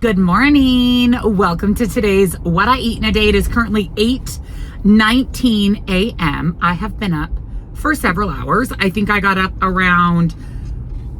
Good morning. Welcome to today's What I Eat in a Day. It is currently 8:19 a.m. I have been up for several hours. I think I got up around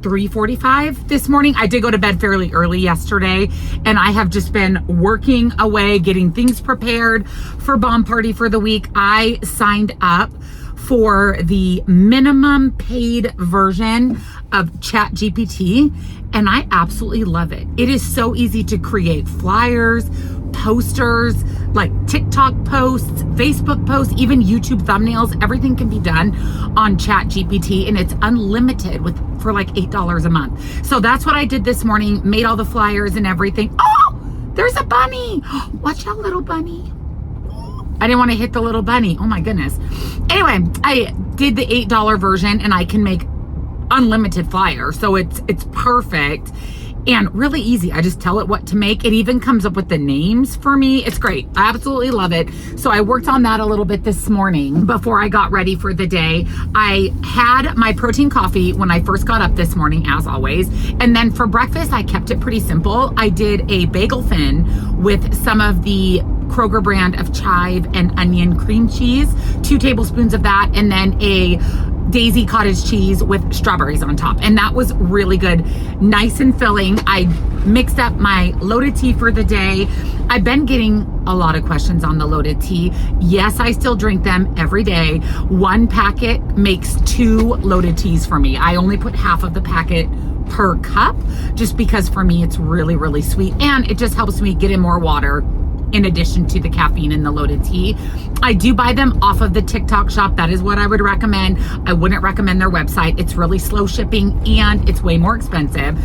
3:45 this morning. I did go to bed fairly early yesterday, and I have just been working away, getting things prepared for Bomb Party for the week. I signed up for the minimum paid version of ChatGPT, and I absolutely love it. It is so easy to create flyers, posters, like TikTok posts, Facebook posts, even YouTube thumbnails. Everything can be done on ChatGPT, and it's unlimited for like $8 a month. So that's what I did this morning, made all the flyers and everything. Oh, there's a bunny. Watch out, little bunny. I didn't want to hit the little bunny. Oh my goodness. Anyway, I did the $8 version, and I can make unlimited flyers. So it's perfect and really easy. I just tell it what to make. It even comes up with the names for me. It's great. I absolutely love it. So I worked on that a little bit this morning before I got ready for the day. I had my protein coffee when I first got up this morning, as always. And then for breakfast, I kept it pretty simple. I did a bagel thin with some of the Kroger brand of chive and onion cream cheese, 2 tablespoons of that, and then a Daisy cottage cheese with strawberries on top. And that was really good, nice and filling. I mixed up my loaded tea for the day. I've been getting a lot of questions on the loaded tea. Yes, I still drink them every day. 1 packet makes 2 loaded teas for me. I only put half of the packet per cup, just because for me it's really, really sweet, and it just helps me get in more water in addition to the caffeine in the loaded tea. I do buy them off of the TikTok shop. That is what I would recommend. I wouldn't recommend their website. It's really slow shipping and it's way more expensive.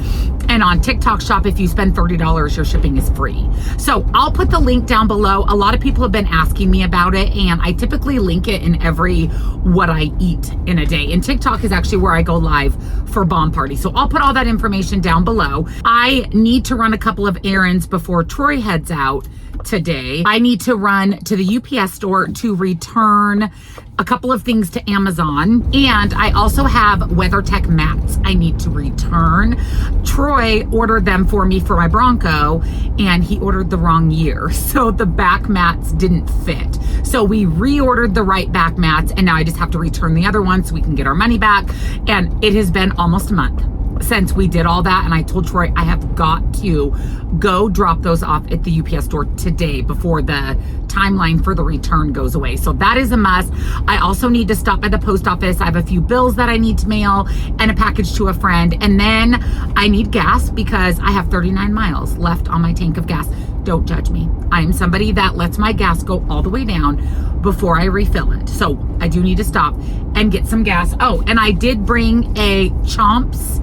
And on TikTok shop, if you spend $30, your shipping is free. So I'll put the link down below. A lot of people have been asking me about it, and I typically link it in every What I Eat in a Day. And TikTok is actually where I go live for Bomb Party. So I'll put all that information down below. I need to run a couple of errands before Troy heads out today. I need to run to the UPS store to return a couple of things to Amazon, and I also have WeatherTech mats I need to return. Troy ordered them for me for my Bronco, and he ordered the wrong year, so the back mats didn't fit. So we reordered the right back mats, and now I just have to return the other one so we can get our money back. And it has been almost a month since we did all that, and I told Troy I have got to go drop those off at the UPS store today before the timeline for the return goes away. So that is a must. I also need to stop by the post office. I have a few bills that I need to mail and a package to a friend, and then I need gas because I have 39 miles left on my tank of gas. Don't judge me. I am somebody that lets my gas go all the way down before I refill it. So I do need to stop and get some gas. Oh, and I did bring a Chomps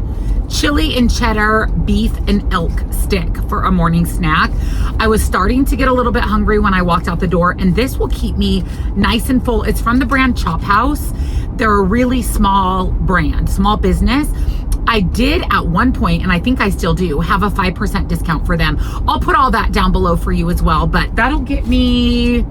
chili and cheddar beef and elk stick for a morning snack. I was starting to get a little bit hungry when I walked out the door, and this will keep me nice and full. It's from the brand Chop House. They're a really small brand, small business. I did at one point, and I think I still do, have a 5% discount for them. I'll put all that down below for you as well, but that'll get me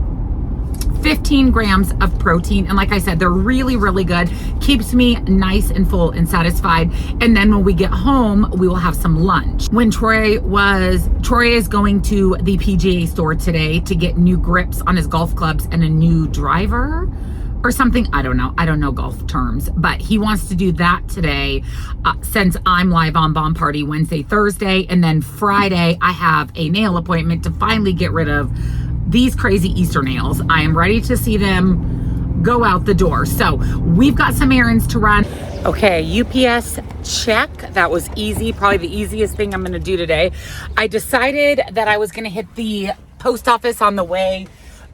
15 grams of protein. And like I said, they're really, really good. Keeps me nice and full and satisfied. And then when we get home, we will have some lunch. When Troy is going to the PGA store today to get new grips on his golf clubs and a new driver or something. I don't know golf terms, but he wants to do that today since I'm live on Bomb Party Wednesday, Thursday, and then Friday I have a nail appointment to finally get rid of these crazy Easter nails. I am ready to see them go out the door. So we've got some errands to run. Okay, UPS check. That was easy. Probably the easiest thing I'm going to do today. I decided that I was going to hit the post office on the way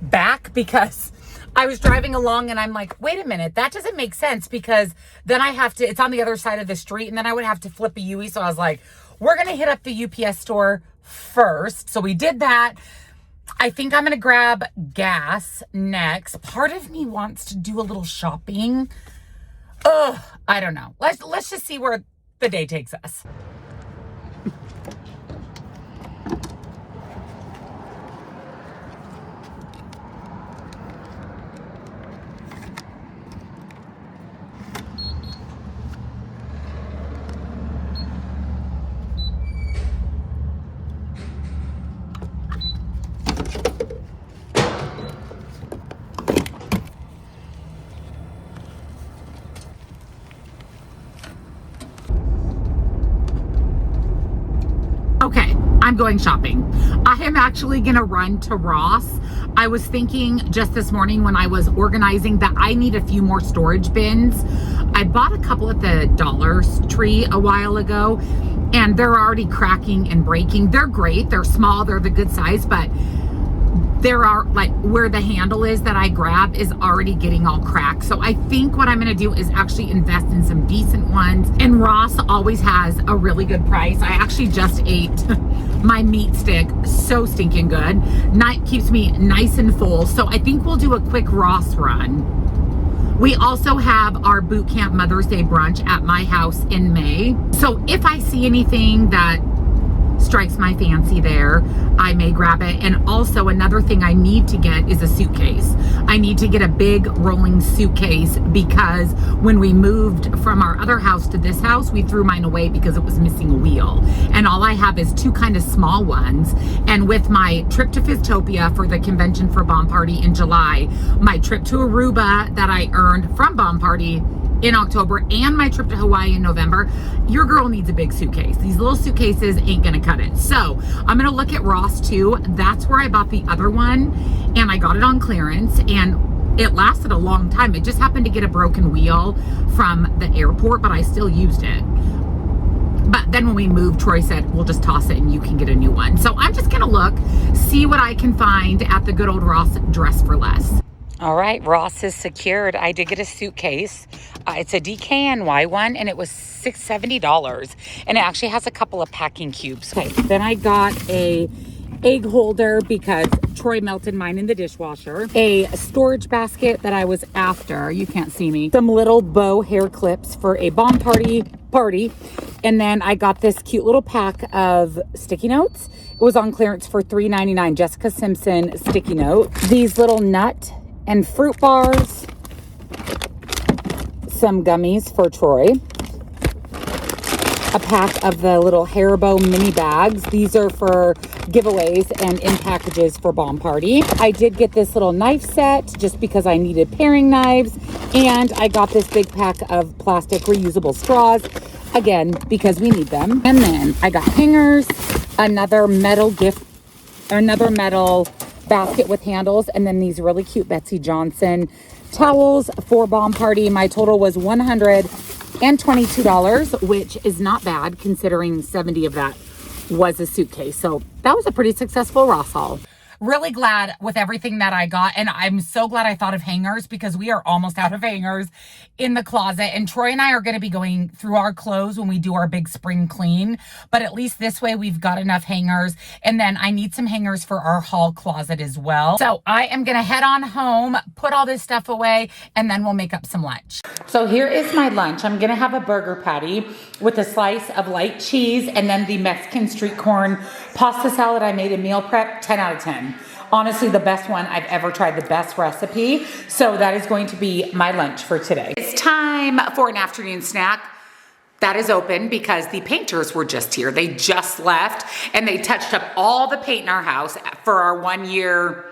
back because I was driving along and I'm like, wait a minute, that doesn't make sense, because then I have to, it's on the other side of the street, and then I would have to flip a UE. So I was like, we're going to hit up the UPS store first. So we did that. I think I'm going to grab gas next. Part of me wants to do a little shopping. I don't know. Let's just see where the day takes us. going shopping. I am actually gonna run to Ross. I was thinking just this morning when I was organizing that I need a few more storage bins. I bought a couple at the Dollar Tree a while ago, and they're already cracking and breaking. They're great, they're small, they're the good size, but there are, like, where the handle is that I grab is already getting all cracked. So I think what I'm gonna do is actually invest in some decent ones. And Ross always has a really good price. I actually just ate my meat stick, so stinking good. Night keeps me nice and full. So I think we'll do a quick Ross run. We also have our boot camp Mother's Day brunch at my house in May. So if I see anything that strikes my fancy there, I may grab it. And also another thing I need to get is a suitcase. I need to get a big rolling suitcase because when we moved from our other house to this house, we threw mine away because it was missing a wheel. And all I have is two kind of small ones. And with my trip to Fiztopia for the convention for Bomb Party in July, my trip to Aruba that I earned from Bomb Party in October, and my trip to Hawaii in November, your girl needs a big suitcase. These little suitcases ain't gonna cut it. So I'm gonna look at Ross too. That's where I bought the other one, and I got it on clearance, and it lasted a long time. It just happened to get a broken wheel from the airport, but I still used it. But then when we moved, Troy said, we'll just toss it and you can get a new one. So I'm just gonna look, see what I can find at the good old Ross Dress for Less. All right, Ross is secured. I did get a suitcase. It's a DKNY one, and it was $670. And it actually has a couple of packing cubes. Okay, then I got a egg holder because Troy melted mine in the dishwasher. A storage basket that I was after. You can't see me. Some little bow hair clips for a bomb party. And then I got this cute little pack of sticky notes. It was on clearance for $3.99. Jessica Simpson sticky note. These little nut and fruit bars, some gummies for Troy, a pack of the little Haribo mini bags. These are for giveaways and in packages for Bomb Party. I did get this little knife set just because I needed paring knives, and I got this big pack of plastic reusable straws, again, because we need them. And then I got hangers, another metal basket with handles, and then these really cute Betsy Johnson towels for Bomb Party. My total was $122, which is not bad considering 70 of that was a suitcase. So that was a pretty successful Ross haul. Really glad with everything that I got, and I'm so glad I thought of hangers because we are almost out of hangers in the closet, and Troy and I are going to be going through our clothes when we do our big spring clean, but at least this way we've got enough hangers. And then I need some hangers for our hall closet as well. So I am going to head on home, put all this stuff away, and then we'll make up some lunch. So here is my lunch. I'm going to have a burger patty with a slice of light cheese and then the Mexican street corn pasta salad I made in meal prep. 10 out of 10. Honestly, the best one I've ever tried, the best recipe. So that is going to be my lunch for today. It's time for an afternoon snack. That is open because the painters were just here. They just left and they touched up all the paint in our house for our 1-year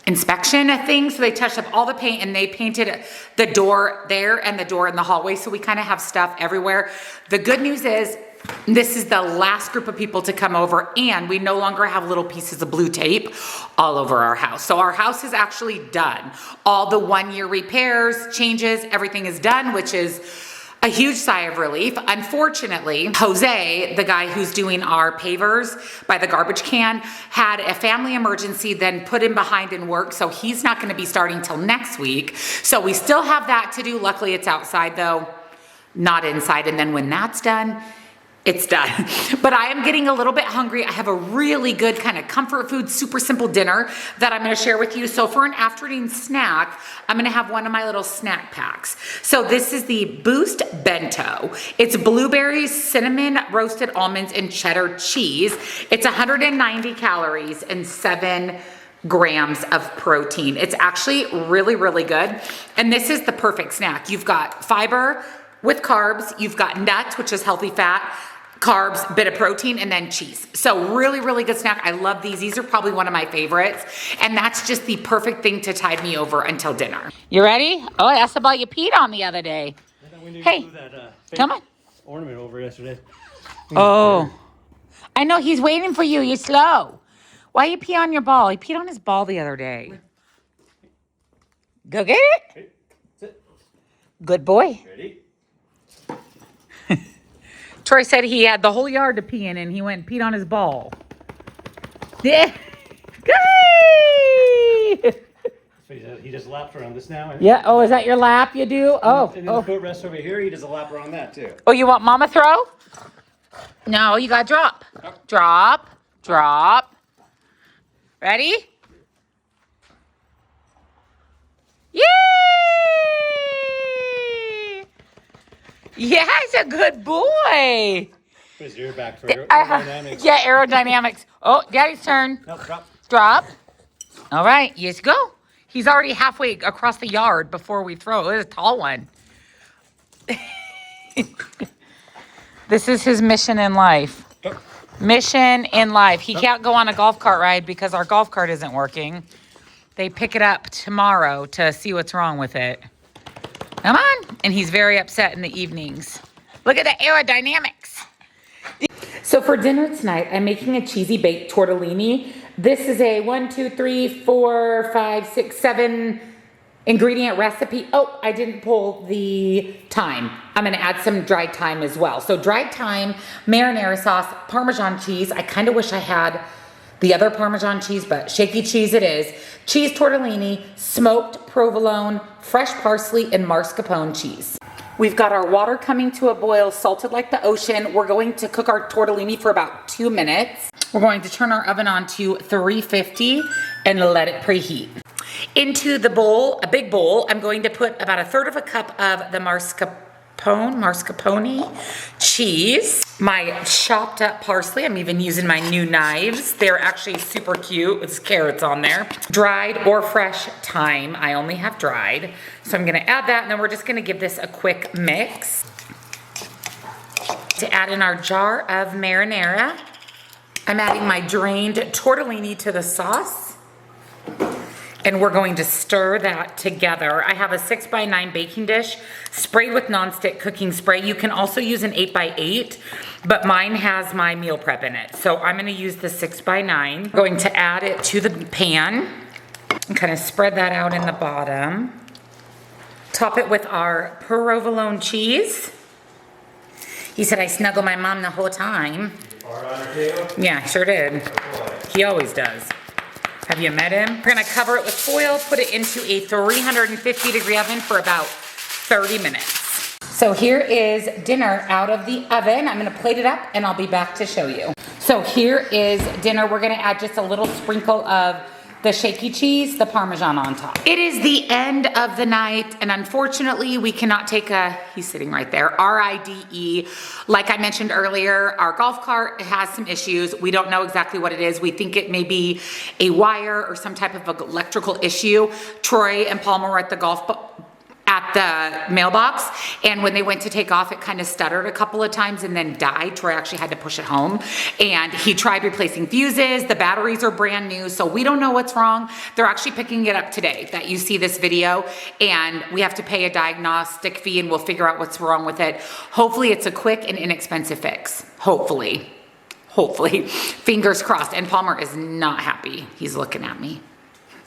inspection thing. So they touched up all the paint and they painted the door there and the door in the hallway. So we kind of have stuff everywhere. The good news is this is the last group of people to come over, and we no longer have little pieces of blue tape all over our house. So our house is actually done. All the 1-year repairs, changes, everything is done, which is a huge sigh of relief. Unfortunately, Jose, the guy who's doing our pavers by the garbage can, had a family emergency, then put him behind in work. So he's not gonna be starting till next week. So we still have that to do. Luckily it's outside though, not inside. And then when that's done, it's done. But I am getting a little bit hungry. I have a really good kind of comfort food, super simple dinner that I'm gonna share with you. So for an afternoon snack, I'm gonna have one of my little snack packs. So this is the Boost Bento. It's blueberries, cinnamon, roasted almonds, and cheddar cheese. It's 190 calories and 7 grams of protein. It's actually really, really good. And this is the perfect snack. You've got fiber with carbs, you've got nuts, which is healthy fat, carbs, bit of protein, and then cheese. So really, really good snack. I love these. These are probably one of my favorites. And that's just the perfect thing to tide me over until dinner. You ready? Oh, that's about you peed on the other day. I thought we needed Hey, to do that, come on. ornament over yesterday. Oh, I know he's waiting for you. You're slow. Why you pee on your ball? He peed on his ball the other day. Go get it. Hey, sit. Good boy. Ready? Troy said he had the whole yard to pee in, and he went and peed on his ball. Yeah. Good. So he just laps around this now. Yeah. Oh, is that your lap you do? Oh. And then the foot rest over here, he does a lap around that too. Oh, you want mama throw? No, you got drop. Drop. Drop. Ready? Yay! Yeah, he's a good boy. Put his ear back for aerodynamics. Yeah, aerodynamics. Oh, Daddy's turn. No, drop. Drop. All right, yes, go. He's already halfway across the yard before we throw. It's a tall one. This is his mission in life. Oh. Mission in life. He can't go on a golf cart ride because our golf cart isn't working. They pick it up tomorrow to see what's wrong with it. Come on. And he's very upset in the evenings. Look at the aerodynamics. So for dinner tonight, I'm making a cheesy baked tortellini. This is a 1, 2, 3, 4, 5, 6, 7 ingredient recipe. Oh, I didn't pull the thyme. I'm gonna add some dried thyme as well. So dried thyme, marinara sauce, Parmesan cheese. I kind of wish I had the other Parmesan cheese, but shaky cheese it is. Cheese tortellini, smoked provolone, fresh parsley, and mascarpone cheese. We've got our water coming to a boil, salted like the ocean. We're going to cook our tortellini for about 2 minutes. We're going to turn our oven on to 350 and let it preheat. Into the bowl, a big bowl, I'm going to put about 1/3 cup of the mascarpone cheese, my chopped up parsley. I'm even using my new knives. They're actually super cute. It's carrots on there. Dried or fresh thyme. I only have dried. So I'm gonna add that, and then we're just gonna give this a quick mix. To add in our jar of marinara, I'm adding my drained tortellini to the sauce. And we're going to stir that together. I have a 6x9 baking dish sprayed with nonstick cooking spray. You can also use an 8x8, but mine has my meal prep in it. So I'm gonna use the 6x9. Going to add it to the pan and kind of spread that out in the bottom. Top it with our provolone cheese. He said I snuggled my mom the whole time. Yeah, I sure did. He always does. Have you met him? We're gonna cover it with foil, put it into a 350-degree oven for about 30 minutes. So here is dinner out of the oven. I'm gonna plate it up and I'll be back to show you. So here is dinner. We're gonna add just a little sprinkle of the shaky cheese, the Parmesan on top. It is the end of the night, and unfortunately we cannot take he's sitting right there, RIDE. Like I mentioned earlier, our golf cart has some issues. We don't know exactly what it is. We think it may be a wire or some type of electrical issue. Troy and Palmer were at the mailbox, and when they went to take off, it kind of stuttered a couple of times and then died. Troy actually had to push it home, and he tried replacing fuses. The batteries are brand new, so we don't know what's wrong. They're actually picking it up today that you see this video, and we have to pay a diagnostic fee, and we'll figure out what's wrong with it. Hopefully it's a quick and inexpensive fix. Hopefully. Fingers crossed. And Palmer is not happy. He's looking at me.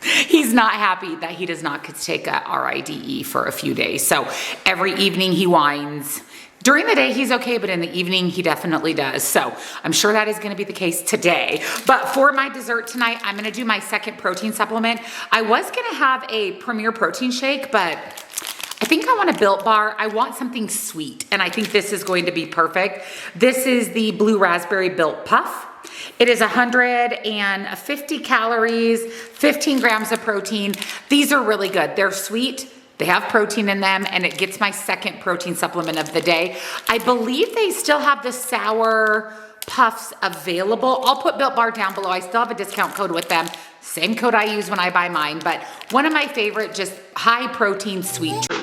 He's not happy that he does not get to take a RIDE for a few days. So every evening he whines. During the day he's okay, but in the evening he definitely does. So I'm sure that is gonna be the case today. But for my dessert tonight, I'm gonna do my second protein supplement. I was gonna have a Premier protein shake, but I think I want a Built Bar. I want something sweet, and I think this is going to be perfect. This is the Blue Raspberry Built Puff. It is 150 calories, 15 grams of protein. These are really good. They're sweet, they have protein in them, and it gets my second protein supplement of the day. I believe they still have the sour puffs available. I'll put Built Bar down below. I still have a discount code with them. Same code I use when I buy mine, but one of my favorite just high protein sweet treats.